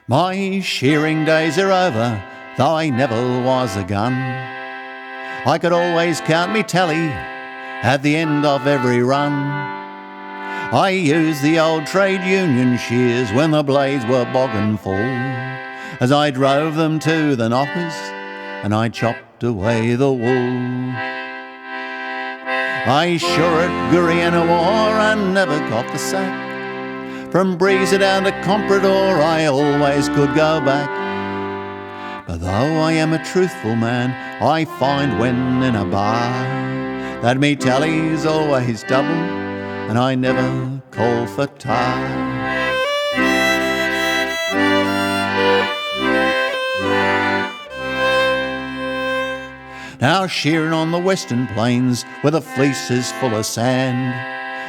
My shearing days are over, though I never was a gun. I could always count me tally at the end of every run. I used the old trade union shears when the blades were boggin' full, as I drove them to the knockers and I chopped away the wool. I sure at Guriana War I never got the sack. From Breezer down to Comprador I always could go back. But though I am a truthful man, I find when in a bar that me tally's always double and I never call for tar. Now shearing on the western plains where the fleece is full of sand,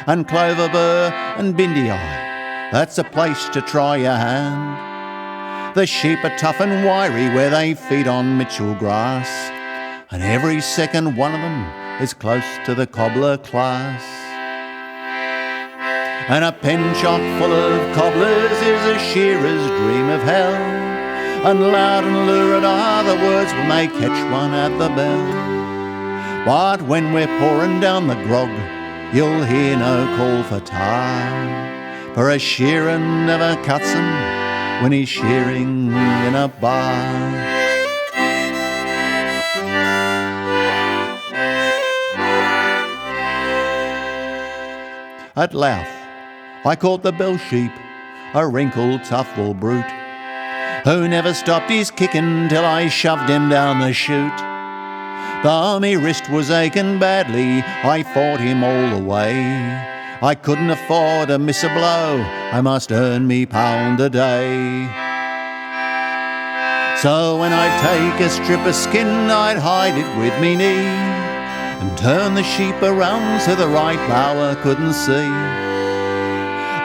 and Clover Burr and Bindi Eye, that's a place to try your hand. The sheep are tough and wiry where they feed on Mitchell grass, and every second one of them is close to the cobbler class. And a pen shop full of cobblers is a shearer's dream of hell, and loud and lurid are the words when they catch one at the bell. But when we're pouring down the grog, you'll hear no call for tar, for a shearer never cuts him when he's shearing in a bar. At Louth, I caught the bell sheep, a wrinkled tough old brute, who never stopped his kicking till I shoved him down the chute. Though me wrist was aching badly, I fought him all the way. I couldn't afford to miss a blow, I must earn me £1 a day. So when I'd take a strip of skin, I'd hide it with me knee, and turn the sheep around so the right bower couldn't see.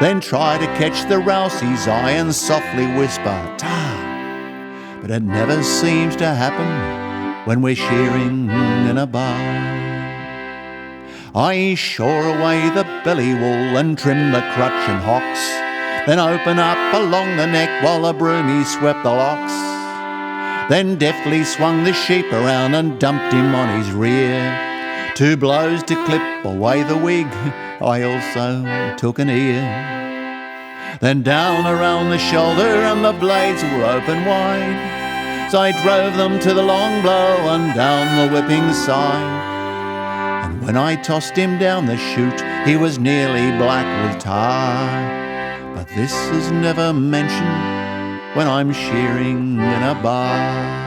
Then try to catch the rouse's eye and softly whisper, "Tar!" But it never seems to happen when we're shearing in a bar. I shore away the belly wool and trim the crutch and hocks, then open up along the neck while the broomy swept the locks. Then deftly swung the sheep around and dumped him on his rear. 2 blows to clip away the wig, I also took an ear. Then down around the shoulder and the blades were open wide, so I drove them to the long blow and down the whipping side. And when I tossed him down the chute, he was nearly black with tar. But this is never mentioned when I'm shearing in a bar.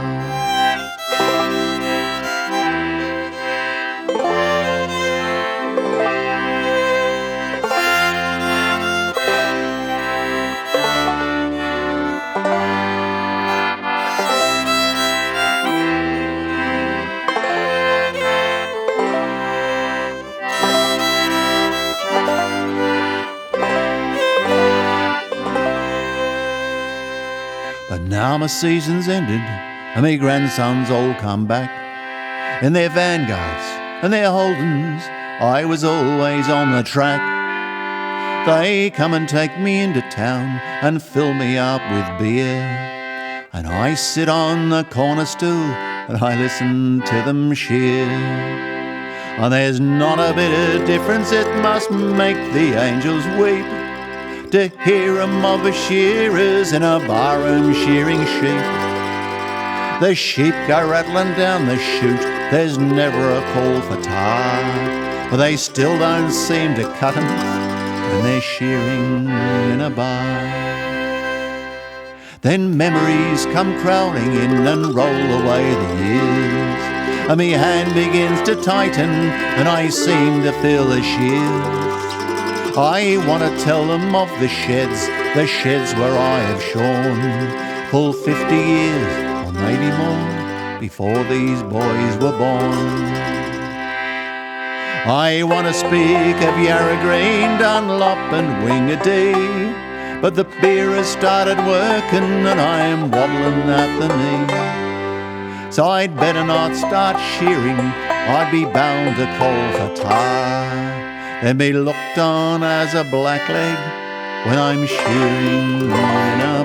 But now my season's ended and me grandsons all come back. In their vanguards and their Holdens I was always on the track. They come and take me into town and fill me up with beer, and I sit on the corner stool and I listen to them shear. And there's not a bit of difference, it must make the angels weep to hear 'em of the shearers in a barroom shearing sheep. The sheep go rattling down the chute, there's never a call for tar, but they still don't seem to cut 'em when they're shearing in a bar. Then memories come crowding in and roll away the years, and me hand begins to tighten and I seem to feel the shears. I want to tell them of the sheds where I have shorn, full 50 years, or maybe more, before these boys were born. I want to speak of Yarra Green, Dunlop and Wingadee, but the beer has started working and I am wobbling at the knee. So I'd better not start shearing, I'd be bound to call for tar, then be looked on as a blackleg when I'm shearing in a